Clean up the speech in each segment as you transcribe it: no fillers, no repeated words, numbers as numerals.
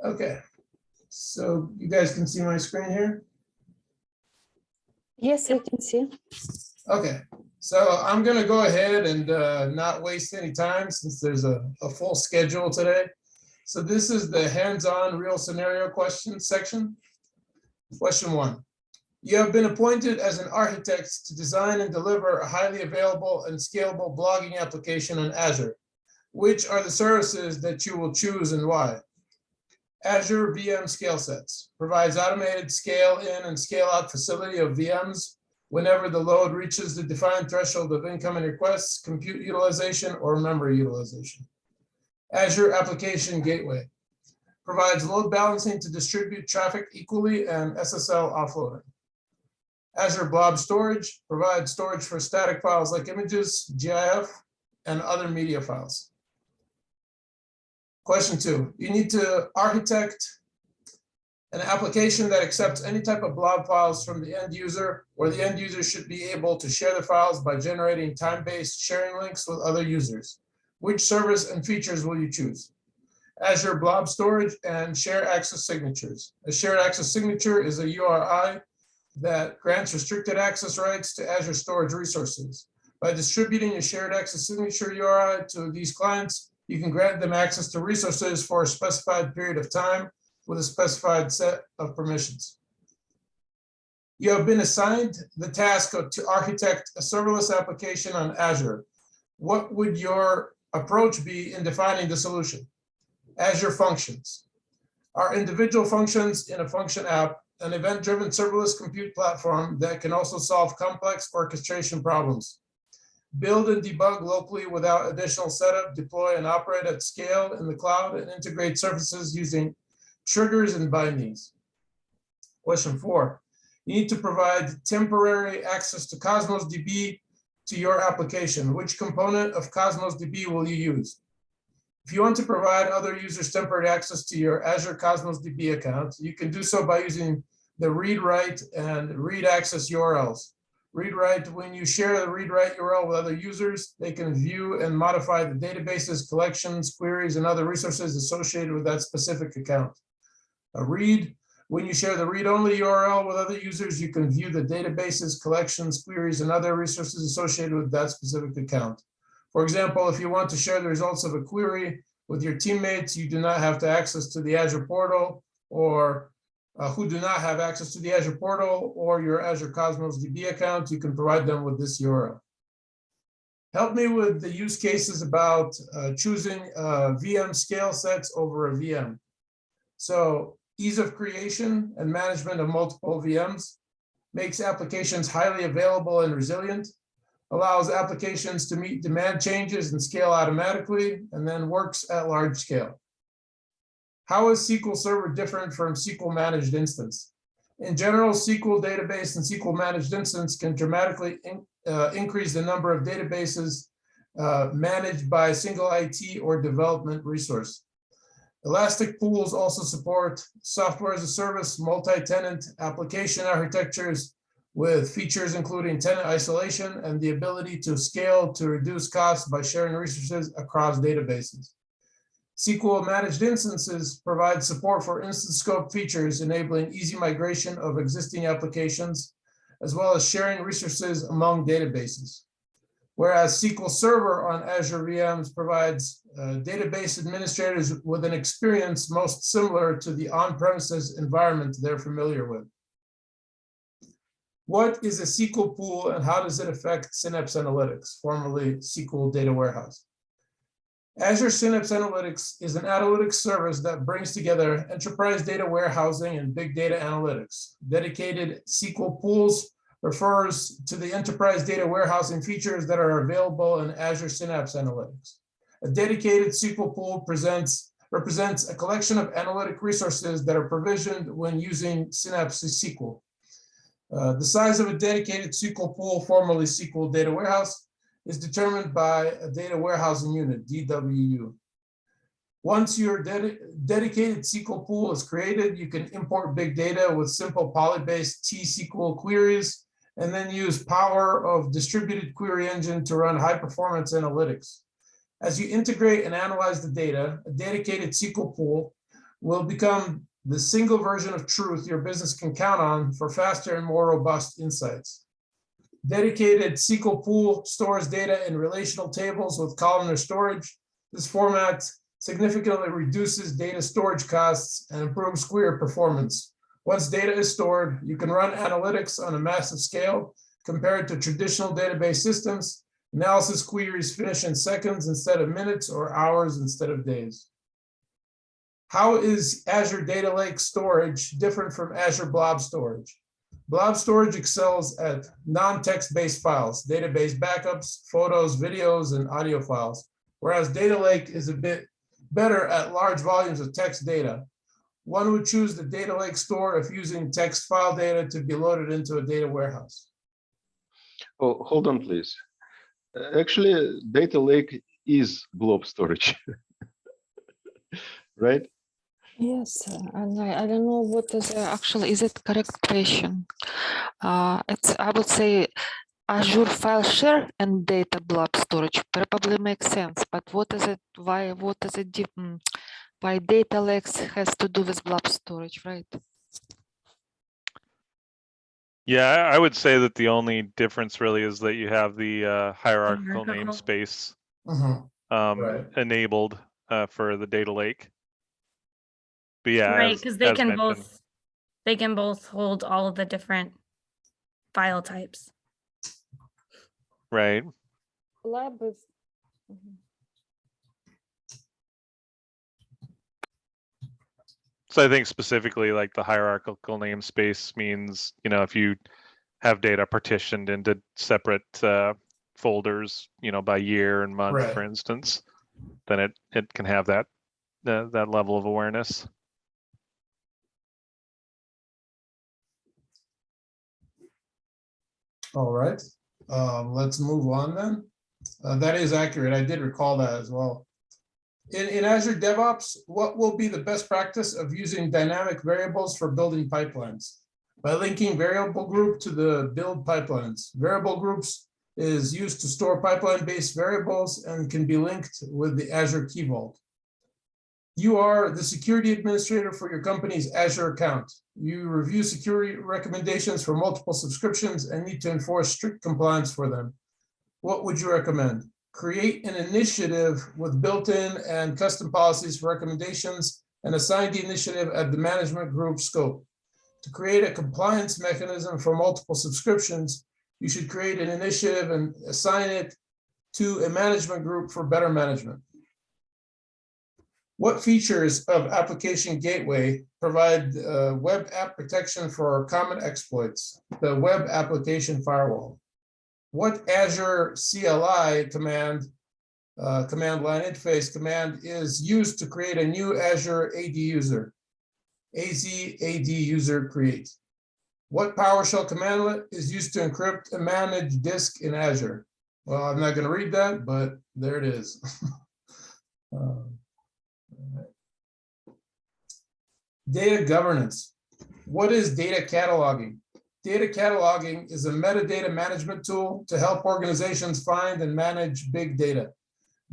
Okay, so you guys can see my screen here? Yes, we can see. Okay, so I'm gonna go ahead and not waste any time since there's a full schedule today. So this is the hands-on real scenario question section. Question 1. You have been appointed as an architect to design and deliver a highly available and scalable blogging application on Azure. Which are the services that you will choose and why? Azure VM scale sets provides automated scale in and scale out facility of VMs whenever the load reaches the defined threshold of incoming requests, compute utilization, or memory utilization. Azure Application Gateway provides load balancing to distribute traffic equally and SSL offloading. Azure Blob Storage provides storage for static files like images, GIF, and other media files. Question 2, you need to architect an application that accepts any type of blob files from the end user, where the end user should be able to share the files by generating time-based sharing links with other users. Which service and features will you choose? Azure Blob Storage and Shared Access Signatures. A shared access signature is a URI that grants restricted access rights to Azure storage resources. By distributing a shared access signature URI to these clients, you can grant them access to resources for a specified period of time with a specified set of permissions. You have been assigned the task to architect a serverless application on Azure. What would your approach be in defining the solution? Azure Functions are individual functions in a function app, an event-driven serverless compute platform that can also solve complex orchestration problems. Build and debug locally without additional setup, deploy and operate at scale in the cloud, and integrate services using triggers and bindings. Question 4, you need to provide temporary access to Cosmos DB to your application. Which component of Cosmos DB will you use? If you want to provide other users temporary access to your Azure Cosmos DB account, you can do so by using the read-write and read access URLs. Read-write, when you share the read-write URL with other users, they can view and modify the databases, collections, queries, and other resources associated with that specific account. A read, when you share the read-only URL with other users, you can view the databases, collections, queries, and other resources associated with that specific account. For example, if you want to share the results of a query with your teammates, you do not have to access to the Azure portal, or who do not have access to the Azure portal or your Azure Cosmos DB account, you can provide them with this URL. Help me with the use cases about choosing VM scale sets over a VM. So ease of creation and management of multiple VMs, makes applications highly available and resilient, allows applications to meet demand changes and scale automatically, and then works at large scale. How is SQL Server different from SQL Managed Instance? In general, SQL database and SQL Managed Instance can dramatically increase the number of databases managed by a single IT or development resource. Elastic pools also support software as a service, multi-tenant application architectures with features including tenant isolation and the ability to scale to reduce costs by sharing resources across databases. SQL Managed Instances provide support for instance scope features, enabling easy migration of existing applications, as well as sharing resources among databases. Whereas SQL Server on Azure VMs provides database administrators with an experience most similar to the on-premises environment they're familiar with. What is a SQL pool and how does it affect Synapse Analytics, formerly SQL Data Warehouse? Azure Synapse Analytics is an analytics service that brings together enterprise data warehousing and big data analytics. Dedicated SQL pools refers to the enterprise data warehousing features that are available in Azure Synapse Analytics. A dedicated SQL pool represents a collection of analytic resources that are provisioned when using Synapse SQL. The size of a dedicated SQL pool, formerly SQL Data Warehouse, is determined by a data warehousing unit, DWU. Once your dedicated SQL pool is created, you can import big data with simple poly-based T-SQL queries, and then use power of distributed query engine to run high-performance analytics. As you integrate and analyze the data, a dedicated SQL pool will become the single version of truth your business can count on for faster and more robust insights. Dedicated SQL pool stores data in relational tables with columnar storage. This format significantly reduces data storage costs and improves query performance. Once data is stored, you can run analytics on a massive scale compared to traditional database systems. Analysis queries finish in seconds instead of minutes or hours instead of days. How is Azure Data Lake storage different from Azure Blob Storage? Blob Storage excels at non-text-based files, database backups, photos, videos, and audio files, whereas Data Lake is a bit better at large volumes of text data. One would choose the Data Lake store if using text file data to be loaded into a data warehouse. Oh, hold on, please. Actually, Data Lake is blob storage, right? Yes, and I don't know what is actually, is it correct question? It's, I would say, Azure file share and data blob storage probably makes sense, but what is it, why, what is it, why Data Lakes has to do with blob storage, right? Yeah, I would say that the only difference really is that you have the hierarchical namespace Right. enabled for the data lake. But yeah, Right, as- because they as can mentioned. both hold all of the different file types. Right. Lab is. Mhm. So I think specifically like the hierarchical namespace means, you know, if you have data partitioned into separate folders, you know, by year and month, Right. for instance, then it can have that that level of awareness. All right, let's move on then. That is accurate. I did recall that as well. In Azure DevOps, what will be the best practice of using dynamic variables for building pipelines? By linking variable group to the build pipelines. Variable groups is used to store pipeline-based variables and can be linked with the Azure Key Vault. You are the security administrator for your company's Azure account. You review security recommendations for multiple subscriptions and need to enforce strict compliance for them. What would you recommend? Create an initiative with built-in and custom policies for recommendations and assign the initiative at the management group scope. To create a compliance mechanism for multiple subscriptions, you should create an initiative and assign it to a management group for better management. What features of Application Gateway provide web app protection for common exploits, the web application firewall? What Azure CLI command, command line interface command is used to create a new Azure AD user? AZ AD user create. What PowerShell commandlet is used to encrypt and manage disk in Azure? Well, I'm not going to read that, but there it is. Data governance. What is data cataloging? Data cataloging is a metadata management tool to help organizations find and manage big data.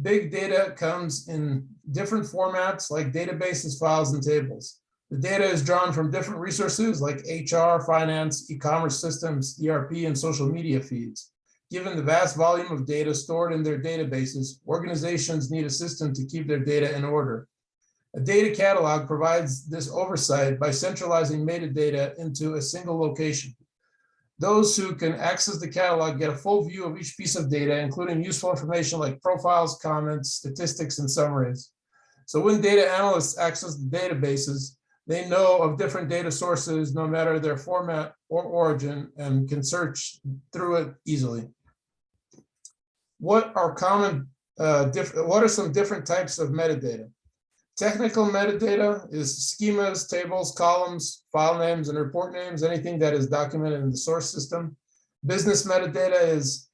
Big data comes in different formats like databases, files, and tables. The data is drawn from different resources like HR, finance, e-commerce systems, ERP, and social media feeds. Given the vast volume of data stored in their databases, organizations need a system to keep their data in order. A data catalog provides this oversight by centralizing metadata into a single location. Those who can access the catalog get a full view of each piece of data, including useful information like profiles, comments, statistics, and summaries. So when data analysts access the databases, they know of different data sources, no matter their format or origin, and can search through it easily. What are some different types of metadata? Technical metadata is schemas, tables, columns, file names, and report names, anything that is documented in the source system. Business metadata is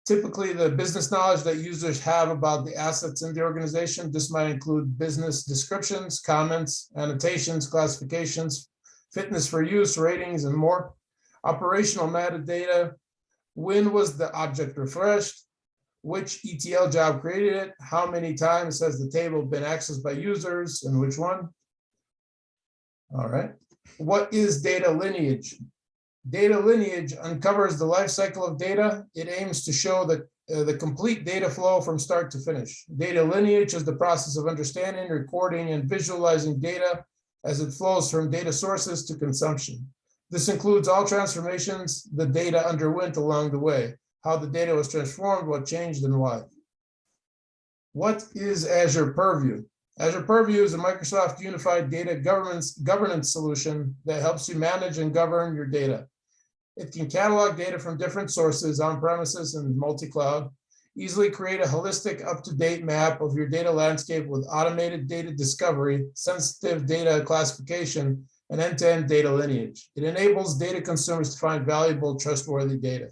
typically the business knowledge that users have about the assets in the organization. This might include business descriptions, comments, annotations, classifications, fitness for use, ratings, and more. Operational metadata: when was the object refreshed? Which ETL job created it? How many times has the table been accessed by users and which one? All right. What is data lineage? Data lineage uncovers the life cycle of data. It aims to show the complete data flow from start to finish. Data lineage is the process of understanding, recording, and visualizing data as it flows from data sources to consumption. This includes all transformations the data underwent along the way, how the data was transformed, what changed, and why. What is Azure Purview? Azure Purview is a Microsoft unified data governance solution that helps you manage and govern your data. It can catalog data from different sources on premises and multi-cloud, easily create a holistic, up-to-date map of your data landscape with automated data discovery, sensitive data classification, and end-to-end data lineage. It enables data consumers to find valuable, trustworthy data.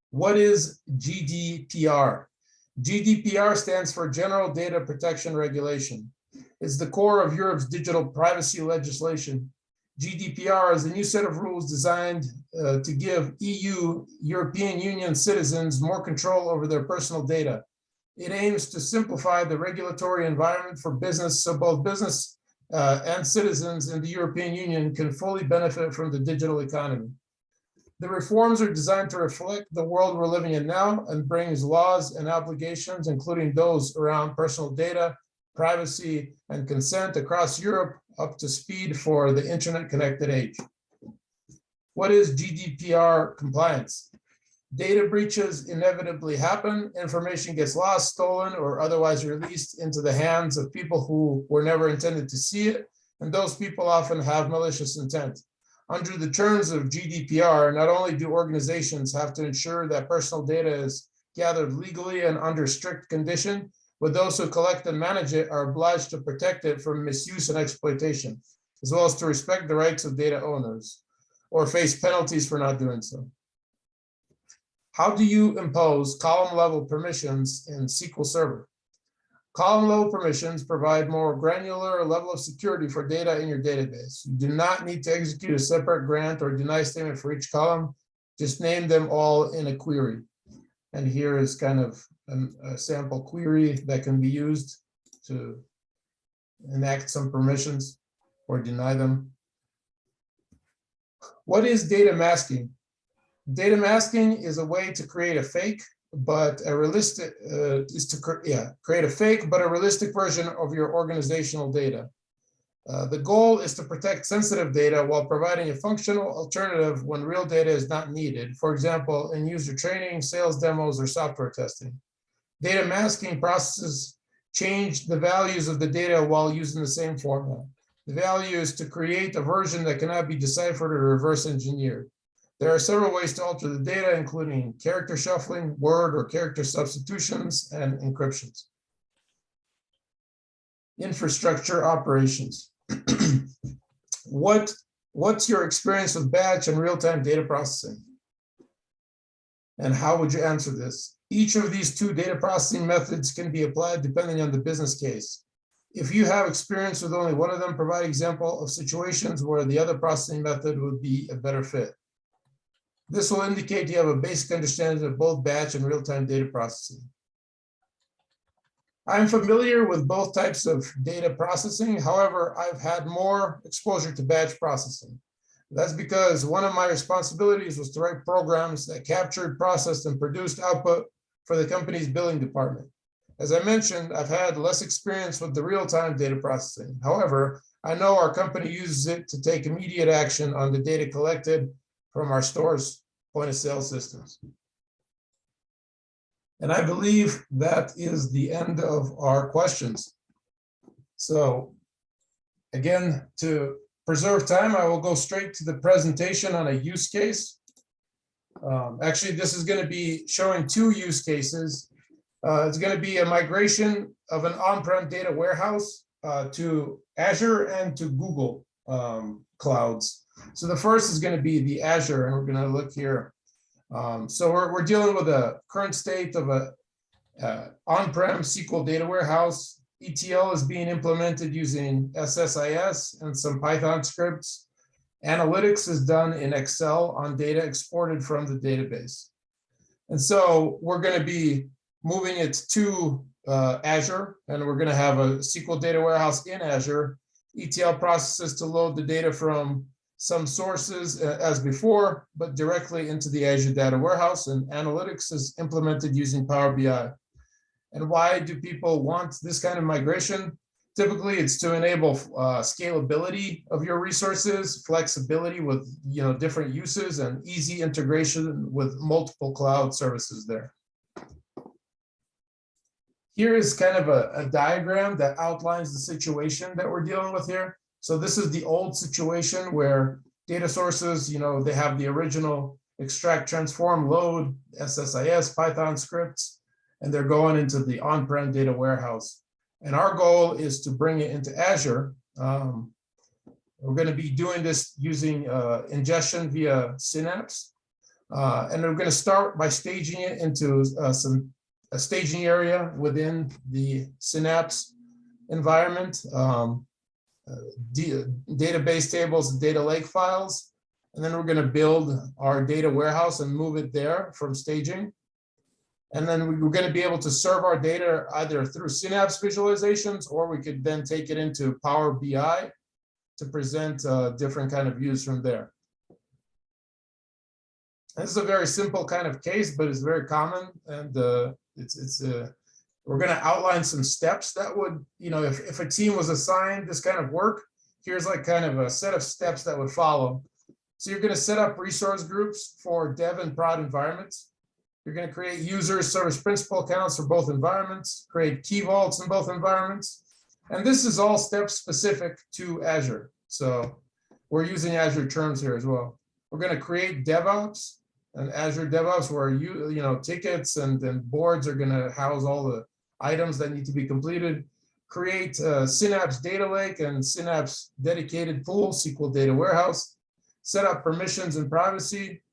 What is GDPR? GDPR stands for General Data Protection Regulation. It's the core of Europe's digital privacy legislation. GDPR is a new set of rules designed to give European Union citizens more control over their personal data. It aims to simplify the regulatory environment for business, so both business and citizens in the European Union can fully benefit from the digital economy. The reforms are designed to reflect the world we're living in now and brings laws and obligations, including those around personal data, privacy, and consent across Europe up to speed for the internet-connected age. What is GDPR compliance? Data breaches inevitably happen. Information gets lost, stolen, or otherwise released into the hands of people who were never intended to see it, and those people often have malicious intent. Under the terms of GDPR, not only do organizations have to ensure that personal data is gathered legally and under strict condition, but those who collect and manage it are obliged to protect it from misuse and exploitation, as well as to respect the rights of data owners or face penalties for not doing so. How do you impose column level permissions in SQL Server? Column level permissions provide more granular level of security for data in your database. You do not need to execute a separate grant or deny statement for each column. Just name them all in a query. And here is kind of a sample query that can be used to enact some permissions or deny them. What is data masking? Data masking is a way to create a fake, but a realistic create a fake but a realistic version of your organizational data. The goal is to protect sensitive data while providing a functional alternative when real data is not needed. For example, in user training, sales demos, or software testing. Data masking processes change the values of the data while using the same format. The value is to create a version that cannot be deciphered or reverse engineered. There are several ways to alter the data, including character shuffling, word or character substitutions, and encryptions. Infrastructure operations. What's your experience with batch and real-time data processing? And how would you answer this? Each of these two data processing methods can be applied depending on the business case. If you have experience with only one of them, provide example of situations where the other processing method would be a better fit. This will indicate you have a basic understanding of both batch and real-time data processing. I'm familiar with both types of data processing. However, I've had more exposure to batch processing. That's because one of my responsibilities was to write programs that captured, processed, and produced output for the company's billing department. As I mentioned, I've had less experience with the real-time data processing. However, I know our company uses it to take immediate action on the data collected from our store's point of sale systems. And I believe that is the end of our questions. So again, to preserve time, I will go straight to the presentation on a use case. Actually, this is going to be showing two use cases. It's going to be a migration of an on-prem data warehouse to Azure and to Google clouds. So the first is going to be the Azure, and we're going to look here. So we're dealing with a current state of a on-prem SQL data warehouse. ETL is being implemented using SSIS and some Python scripts. Analytics is done in Excel on data exported from the database. And so we're going to be moving it to Azure, and we're going to have a SQL data warehouse in Azure. ETL processes to load the data from some sources as before, but directly into the Azure Data Warehouse, and analytics is implemented using Power BI. And why do people want this kind of migration? Typically, it's to enable scalability of your resources, flexibility with different uses, and easy integration with multiple cloud services there. Here is kind of a diagram that outlines the situation that we're dealing with here. So this is the old situation where data sources, they have the original extract, transform, load, SSIS, Python scripts, and they're going into the on-prem data warehouse. And our goal is to bring it into Azure. We're going to be doing this using ingestion via Synapse. And we're going to start by staging it into a staging area within the Synapse environment, database tables, data lake files. And then we're going to build our data warehouse and move it there from staging. And then we're going to be able to serve our data either through Synapse visualizations, or we could then take it into Power BI to present different kind of views from there. This is a very simple kind of case, but it's very common. And we're going to outline some steps that would, if a team was assigned this kind of work, here's like kind of a set of steps that would follow. So you're going to set up resource groups for dev and prod environments. You're going to create user service principal accounts for both environments, create key vaults in both environments. And this is all steps specific to Azure. So we're using Azure terms here as well. We're going to create DevOps and Azure DevOps, where tickets and boards are going to house all the items that need to be completed. Create Synapse Data Lake and Synapse dedicated pool, SQL Data Warehouse. Set up permissions and privacy.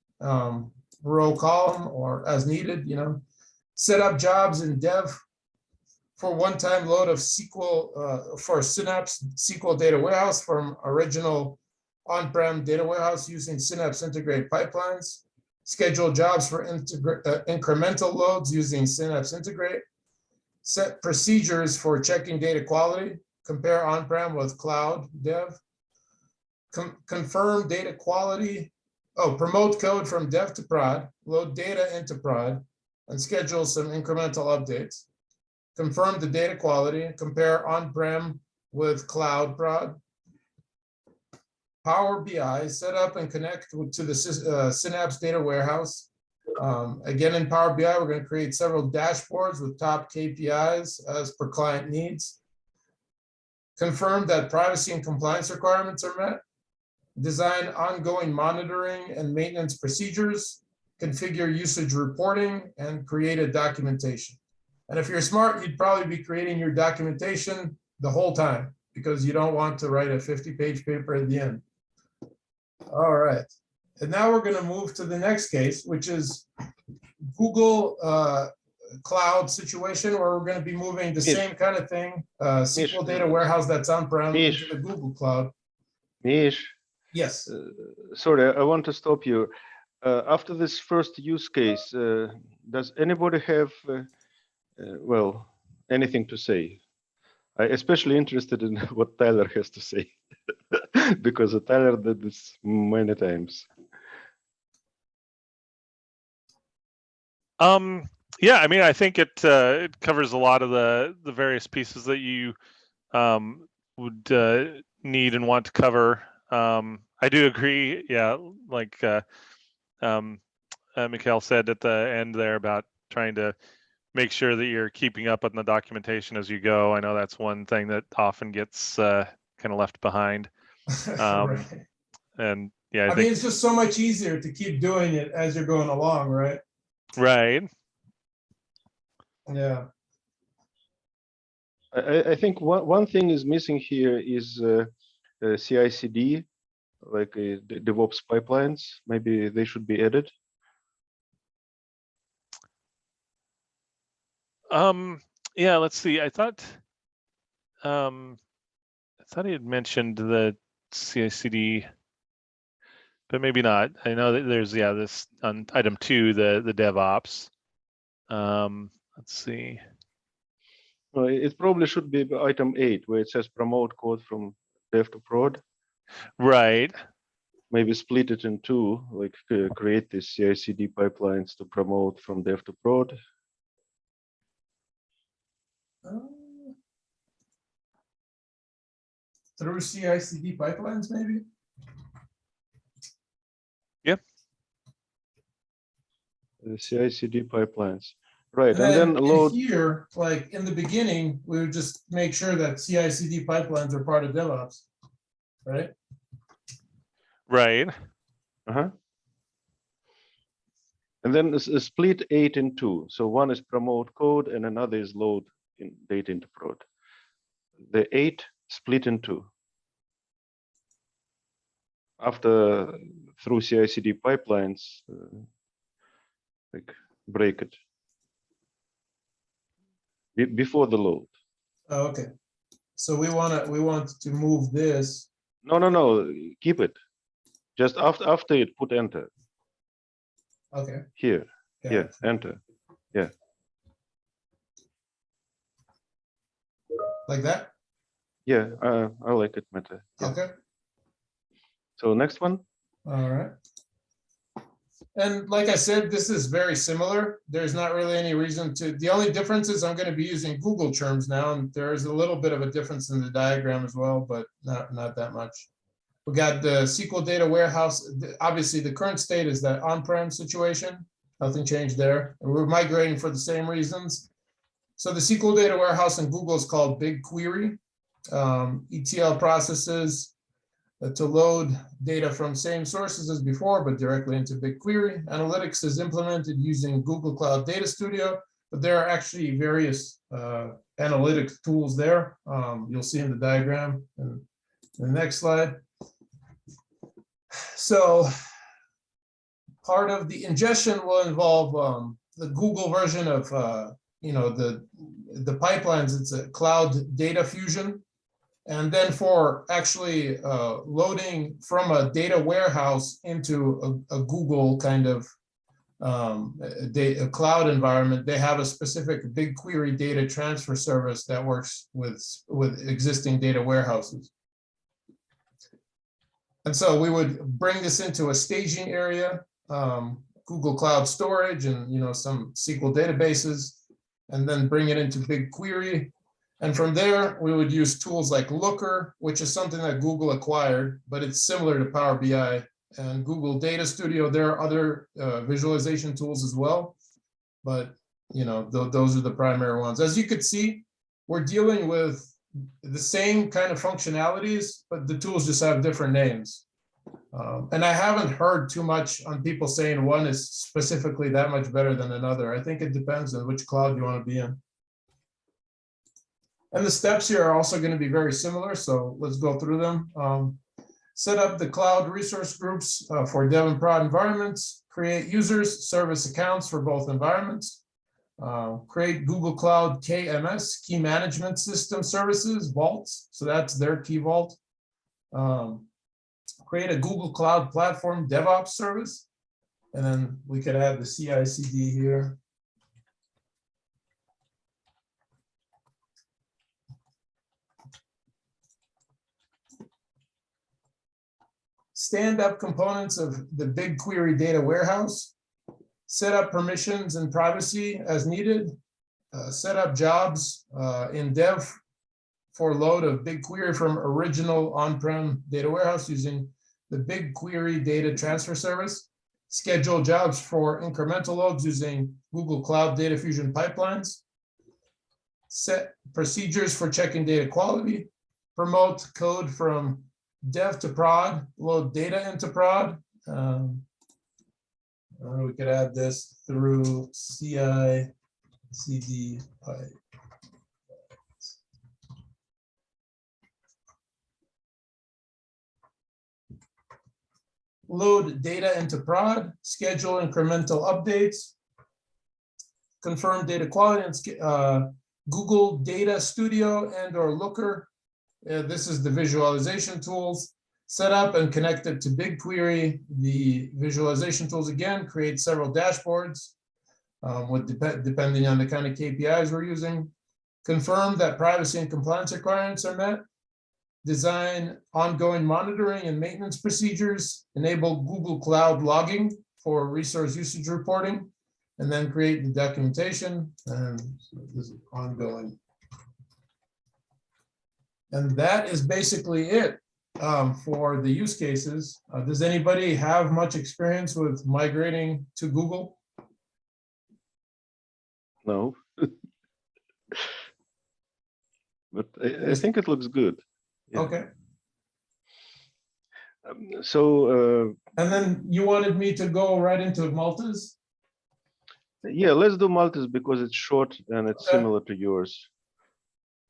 Row, column, or as needed, set up jobs in dev for one-time load of SQL for Synapse SQL Data Warehouse from original on-prem data warehouse using Synapse Integrate pipelines. Schedule jobs for incremental loads using Synapse Integrate. Set procedures for checking data quality. Compare on-prem with cloud dev. Confirm data quality. Promote code from dev to prod, load data into prod, and schedule some incremental updates. Confirm the data quality, compare on-prem with cloud prod. Power BI, set up and connect to the Synapse Data Warehouse. Again, in Power BI, we're going to create several dashboards with top KPIs as per client needs. Confirm that privacy and compliance requirements are met. Design ongoing monitoring and maintenance procedures, configure usage reporting, and create a documentation. And if you're smart, you'd probably be creating your documentation the whole time, because you don't want to write a 50-page paper at the end. All right. And now we're going to move to the next case, which is Google Cloud situation, where we're going to be moving the same kind of thing, SQL Data Warehouse that's on-prem into the Google Cloud. Mish. Yes. Sorry, I want to stop you. After this first use case, does anybody have, anything to say? I'm especially interested in what Tyler has to say, because Tyler did this many times. Yeah, I mean, I think it covers a lot of the various pieces that you would need and want to cover. I do agree. Yeah, like Mikhail said at the end there about trying to make sure that you're keeping up on the documentation as you go. I know that's one thing that often gets kind of left behind. Right. And yeah, I mean, it's just so much easier to keep doing it as you're going along, right? Right. Yeah. I think one thing is missing here is CI/CD, like DevOps pipelines. Maybe they should be added. Yeah, let's see. I thought he had mentioned the CI/CD, but maybe not. I know that there's this on item 2, the DevOps. Let's see. Well, it probably should be item 8, where it says promote code from dev to prod. Right. Maybe split it in two, like create these CI/CD pipelines to promote from dev to prod. Through CI/CD pipelines, maybe? CI/CD pipelines, right? And And then then load. in here, like in the beginning, we would just make sure that CI/CD pipelines are part of DevOps, right? Right. Uh-huh. And then split 8 in two. So one is promote code and another is load in data into prod. The 8 split in two. After through CI/CD pipelines, like break it before the load. Oh, okay. So we want to move this. No. Keep it. Just after it, put enter. Okay. Here. got Yeah. it. Enter. Like that? Yeah. I like it, Meta. Yeah. Okay. So next one. All right. And like I said, this is very similar. There's not really any reason to, the only difference is I'm going to be using Google terms now, and there's a little bit of a difference in the diagram as well, but not that much. We got the SQL data warehouse. Obviously, the current state is that on-prem situation. Nothing changed there. And we're migrating for the same reasons. So the SQL data warehouse in Google is called BigQuery. ETL processes to load data from same sources as before, but directly into BigQuery. Analytics is implemented using Google Cloud Data Studio, but there are actually various analytics tools there. You'll see in the diagram in the next slide. So part of the ingestion will involve the Google version of the pipelines. It's a cloud data fusion. And then for actually loading from a data warehouse into a Google kind of a cloud environment, they have a specific BigQuery data transfer service that works with existing data warehouses. And so we would bring this into a staging area, Google Cloud Storage and some SQL databases, and then bring it into BigQuery. And from there, we would use tools like Looker, which is something that Google acquired, but it's similar to Power BI and Google Data Studio. There are other visualization tools as well, but those are the primary ones. As you could see, we're dealing with the same kind of functionalities, but the tools just have different names. And I haven't heard too much on people saying one is specifically that much better than another. I think it depends on which cloud you want to be in. And the steps here are also going to be very similar, so let's go through them. Set up the cloud resource groups for dev and prod environments, create users, service accounts for both environments, create Google Cloud KMS, Key Management System Services, vaults, so that's their key vault. Create a Google Cloud Platform DevOps service, and then we could add the CI/CD here. Stand up components of the BigQuery data warehouse, set up permissions and privacy as needed, set up jobs in dev for load of BigQuery from original on-prem data warehouse using the BigQuery data transfer service, schedule jobs for incremental loads using Google Cloud Data Fusion pipelines, set procedures for checking data quality, promote code from dev to prod, load data into prod. We could add this through CI/CD pipe. Load data into prod, schedule incremental updates, confirm data quality, and Google Data Studio and/or Looker. This is the visualization tools. Set up and connect it to BigQuery. The visualization tools, again, create several dashboards depending on the kind of KPIs we're using. Confirm that privacy and compliance requirements are met. design ongoing monitoring and maintenance procedures, enable Google Cloud logging for resource usage reporting, and then create the documentation. And so this is ongoing. And that is basically it for the use cases. Does anybody have much experience with migrating to Google? No. But I think it looks good. Yeah. Okay. So And then you wanted me to go right into Malta's? yeah, let's do Malta's because it's short and it's Okay. similar to yours.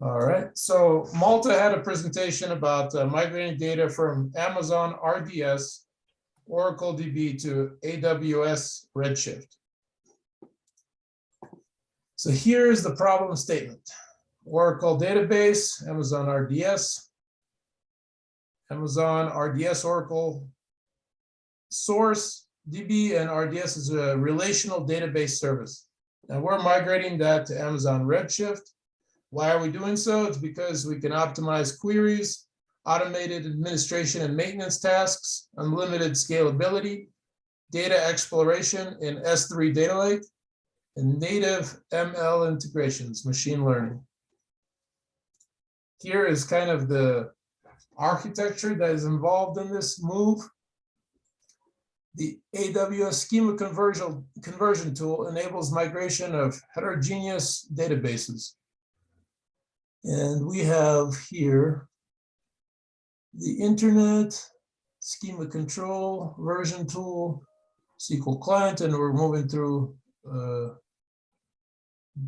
All right, so Malta had a presentation about migrating data from Amazon RDS, Oracle DB to AWS Redshift. So here's the problem statement. Oracle database, Amazon RDS, Amazon RDS Oracle source, DB and RDS is a relational database service. And we're migrating that to Amazon Redshift. Why are we doing so? It's because we can optimize queries, automated administration and maintenance tasks, unlimited scalability, data exploration in S3 Data Lake, and native ML integrations, machine learning. Here is kind of the architecture that is involved in this move. The AWS schema conversion tool enables migration of heterogeneous databases. And we have here the internet, schema control, version tool, SQL client, and we're moving through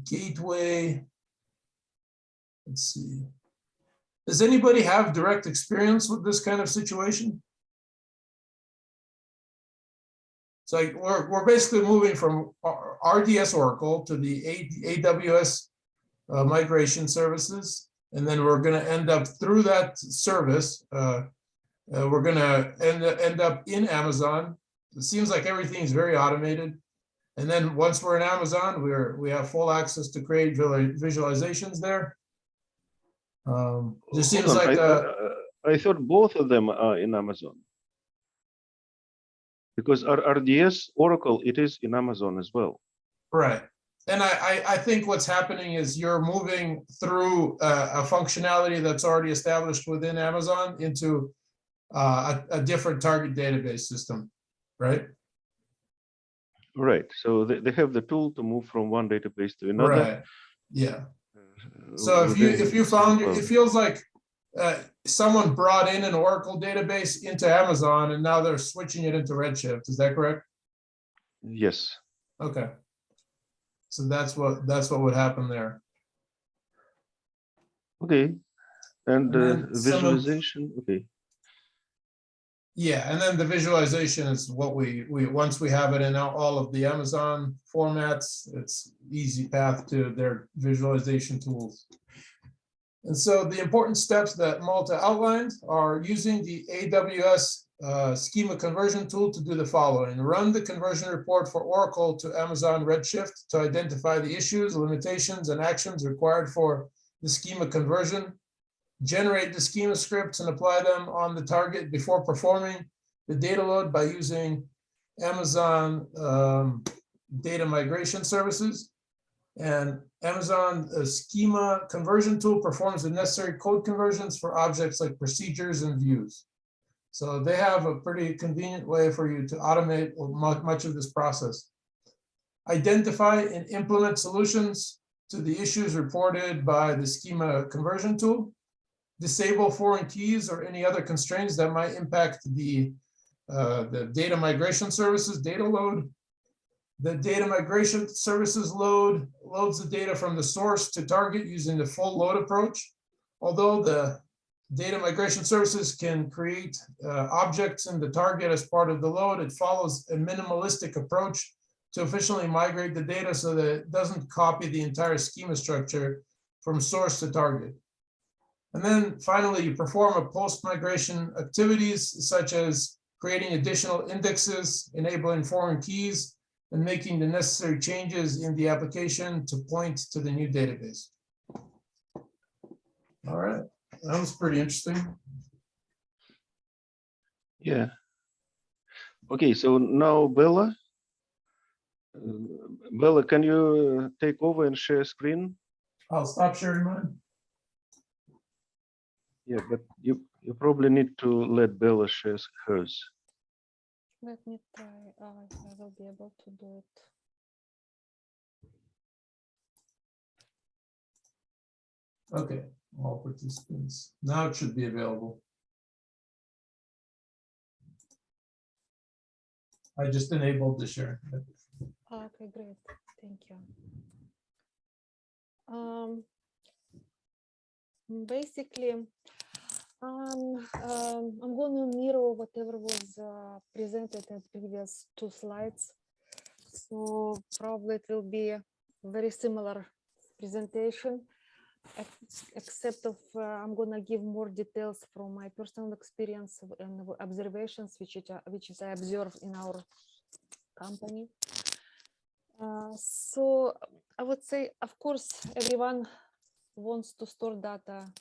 gateway. Let's see. Does anybody have direct experience with this kind of situation? So we're basically moving from RDS Oracle to the AWS migration services, and then we're going to end up through that service. We're going to end up in Amazon. It seems like everything's very automated. And then once we're in Amazon, we have full access to create visualizations there. Just seems Hold on, like I thought both of them are in Amazon. Because our RDS Oracle, it is in Amazon as well. right. And I think what's happening is you're moving through a functionality that's already established within Amazon into a different target database system, right? Right. So they have the tool to move from one database to another. Right. Yeah. So if you found it feels like someone brought in an Oracle database into Amazon and now they're switching it into Redshift. Is that correct? Yes. Okay. So that's what would happen there. Okay. And then some of- visualization. Okay. Yeah, and then the visualization is what we once we have it in all of the Amazon formats, it's easy path to their visualization tools. And so the important steps that Malta outlined are using the AWS schema conversion tool to do the following: run the conversion report for Oracle to Amazon Redshift to identify the issues, limitations, and actions required for the schema conversion. Generate the schema scripts and apply them on the target before performing the data load by using Amazon data migration services. And Amazon schema conversion tool performs the necessary code conversions for objects like procedures and views. So they have a pretty convenient way for you to automate much of this process. Identify and implement solutions to the issues reported by the schema conversion tool. Disable foreign keys or any other constraints that might impact the data migration services data load. The data migration services loads the data from the source to target using the full load approach. Although the data migration services can create objects in the target as part of the load, it follows a minimalistic approach to efficiently migrate the data so that it doesn't copy the entire schema structure from source to target. And then finally, you perform a post-migration activities such as creating additional indexes, enabling foreign keys, and making the necessary changes in the application to point to the new database. All right. That was pretty interesting. Yeah. Okay, so now Bella. Bella, can you take over and share screen? I'll stop sharing mine. Yeah, but you probably need to let Bella share hers. Let me try. I will be able to do it. Okay, all participants. Now it should be available. I just enabled the share. Okay, great. Thank you. Basically, I'm going to mirror whatever was presented in previous 2 slides. So probably it will be a very similar presentation, except of I'm going to give more details from my personal experience and observations, which I observed in our company. So I would say, of course, everyone wants to store data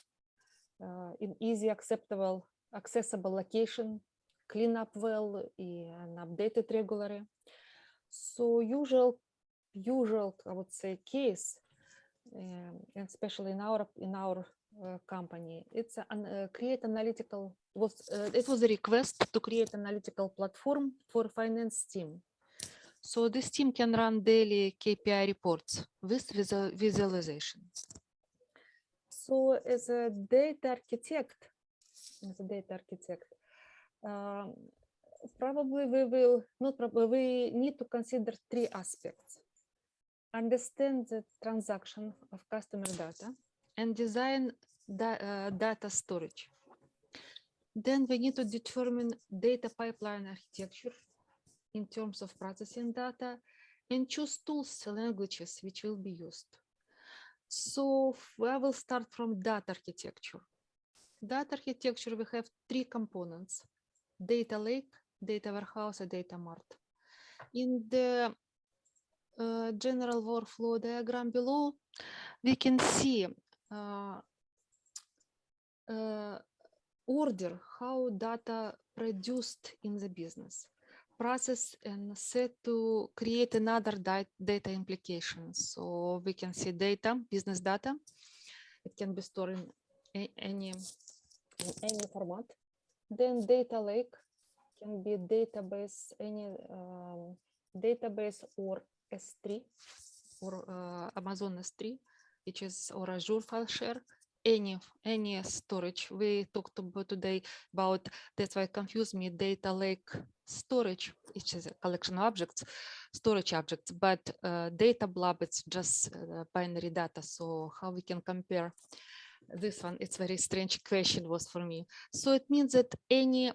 in easy, accessible location, clean up well, and update it regularly. So usual, I would say, case, and especially in our company, it's create analytical. It was a request to create analytical platform for finance team. So this team can run daily KPI reports with visualization. So as a data architect, probably we need to consider 3 aspects: understand the transaction of customer data and design data storage. Then we need to determine data pipeline architecture in terms of processing data and choose tools, languages which will be used. So I will start from data architecture. Data architecture, we have 3 components: data lake, data warehouse, and data mart. In the general workflow diagram below, we can see order how data produced in the business, process and set to create another data implication. So we can see data, business data. It can be stored in any format. Then data lake can be database, any database or S3 or Amazon S3, which is or Azure file share. Any storage. We talked about today about, that's why it confused me, data lake storage, which is a collection of objects, storage objects, but data blob, it's just binary data. So how we can compare this one? It's very strange question was for me. So it means that any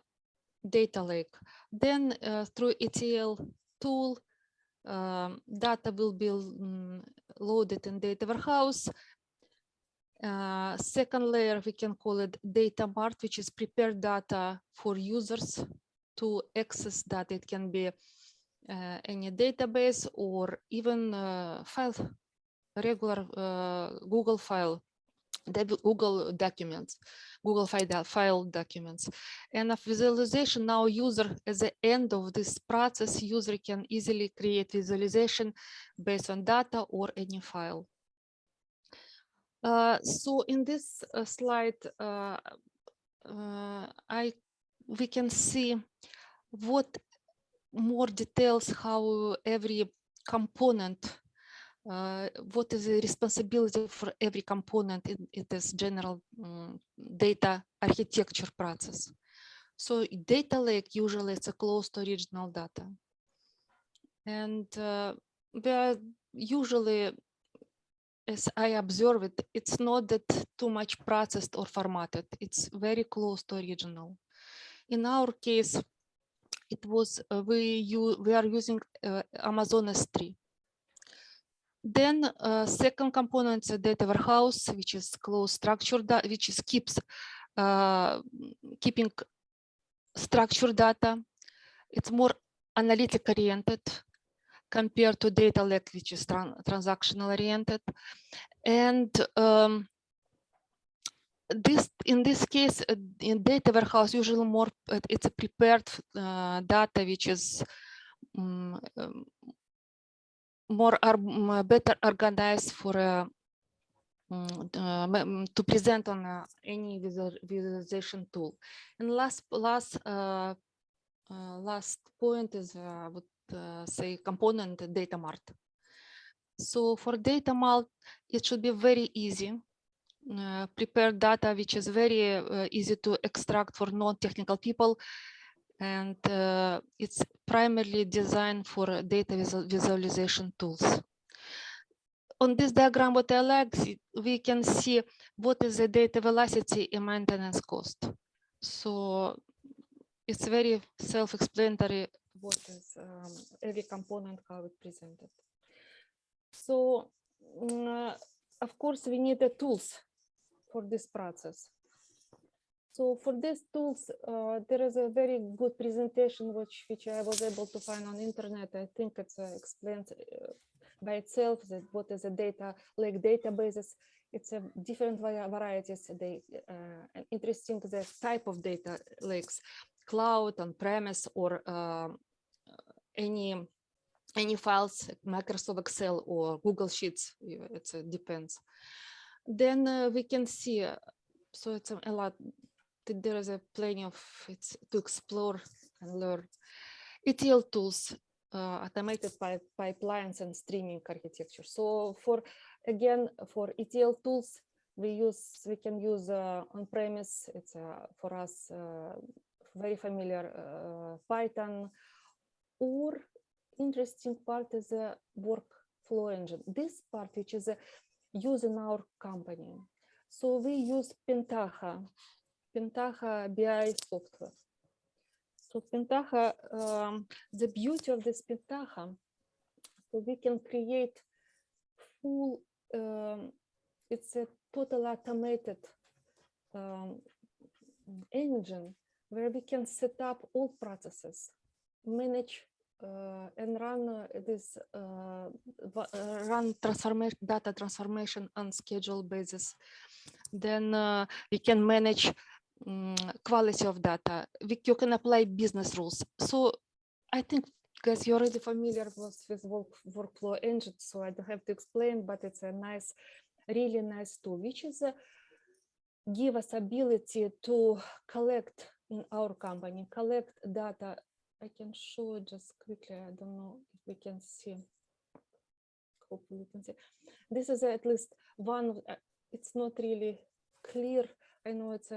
data lake, then through ETL tool, data will be loaded in data warehouse. Second layer, we can call it data mart, which is prepared data for users to access data. It can be any database or even file, regular Google file, Google documents, Google file documents. And of visualization, now user, at the end of this process, user can easily create visualization based on data or any file. So in this slide, we can see what more details, how every component, what is the responsibility for every component in this general data architecture process. So data lake, usually it's a close to original data. And they are usually, as I observe it, it's not that too much processed or formatted. It's very close to original. In our case, it was we are using Amazon S3. Then second component is a data warehouse, which is close structured data, which is keeping structured data. It's more analytic oriented compared to data lake, which is transactional oriented. And this in this case in data warehouse usually more it's a prepared data which is more better organized for to present on any visualization tool. And last point is I would say component data mart. So for data mart, it should be very easy. Prepare data which is very easy to extract for non-technical people, and it's primarily designed for data visualization tools. On this diagram, what I like, we can see what is the data velocity and maintenance cost. So it's very self-explanatory what is every component, how it presented. So of course, we need the tools for this process. So for these tools, there is a very good presentation which I was able to find on internet. I think it's explained by itself that what is a data lake databases. It's a different varieties. Interesting the type of data lakes, cloud, on-premise, or any files, Microsoft Excel or Google Sheets. It depends. Then we can see. So it's a lot. There is a plenty of it's to explore and learn. ETL tools, automated pipelines and streaming architecture. So for ETL tools, we can use on-premise. It's for us very familiar Python. Or interesting part is a workflow engine. This part which is used in our company. So we use Pentaha BI software. So Pentaha, the beauty of this Pentaha, so we can create full, it's a total automated engine where we can set up all processes, manage and run this data transformation on scheduled basis. Then we can manage quality of data. You can apply business rules. So I think, guys, you're already familiar with workflow engine, so I don't have to explain, but it's a nice, really nice tool, which is give us ability to collect in our company, collect data. I can show it just quickly. I don't know if we can see. Hopefully you can see. This is at least one. It's not really clear. I know it's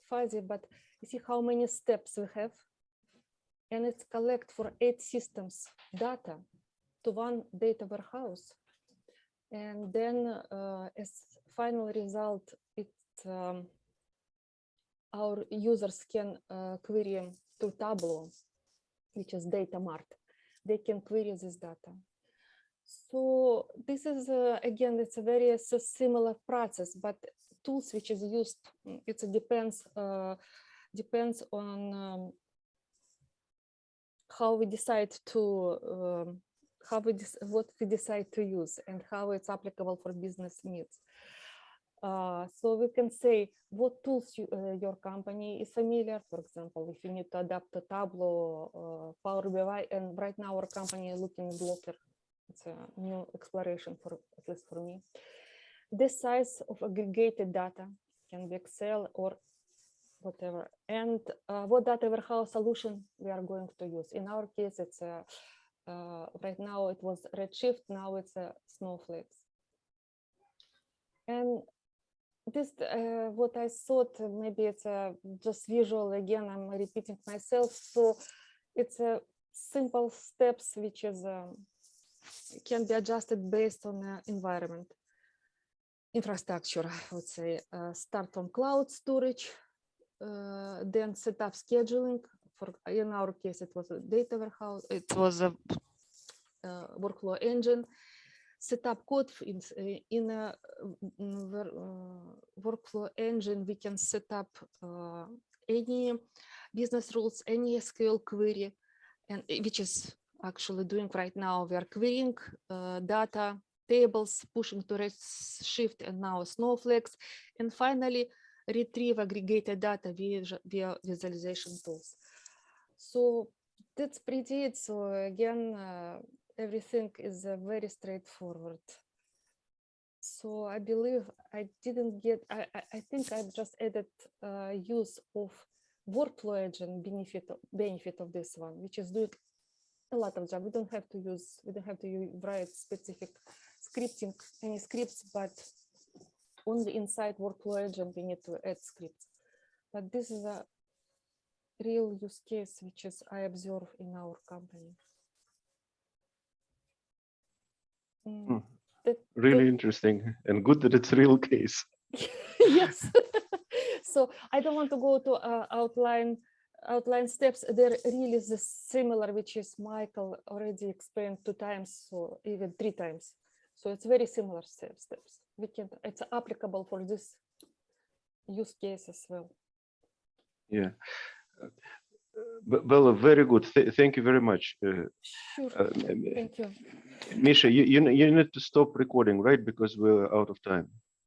fuzzy, but you see how many steps we have, and it's collect for 8 systems data to one data warehouse, and then as final result, our users can query to Tableau, which is data mart. They can query this data. So this is again, it's a very similar process, but tools which is used, it depends on how we decide to what we decide to use and how it's applicable for business needs. So we can say what tools your company is familiar. For example, if you need to adapt to Tableau, Power BI, and right now our company is looking at Looker. It's a new exploration for at least for me. The size of aggregated data can be Excel or whatever, and what data warehouse solution we are going to use. In our case, it's right now it was Redshift. Now it's Snowflake. And this, what I thought, maybe it's just visual. Again, I'm repeating myself. So it's a simple steps which is can be adjusted based on the environment, infrastructure. I would say start from cloud storage, then set up scheduling. For in our case, it was a data warehouse. It was a workflow engine. Set up code in a workflow engine. We can set up any business rules, any SQL query, and which is actually doing right now. We are querying data tables, pushing to Redshift and now Snowflake, and finally retrieve aggregated data via visualization tools. So that's pretty it. So again, everything is very straightforward. So I believe I didn't get, I think I just added use of workflow agent benefit of this one, which is doing a lot of job. We don't have to write specific scripting, any scripts, but only inside workflow agent we need to add scripts. But this is a real use case, which is I observe in our company. Really interesting and good that it's real case. Yes. So I don't want to go to outline steps. They're really the similar, which is Michael already explained 2 times, so even 3 times. So it's very similar steps. It's applicable for this use case as well. Yeah. Well, very good. Thank you very much. Sure. Thank you. Misha, you need to stop recording, right? Because we're out of time.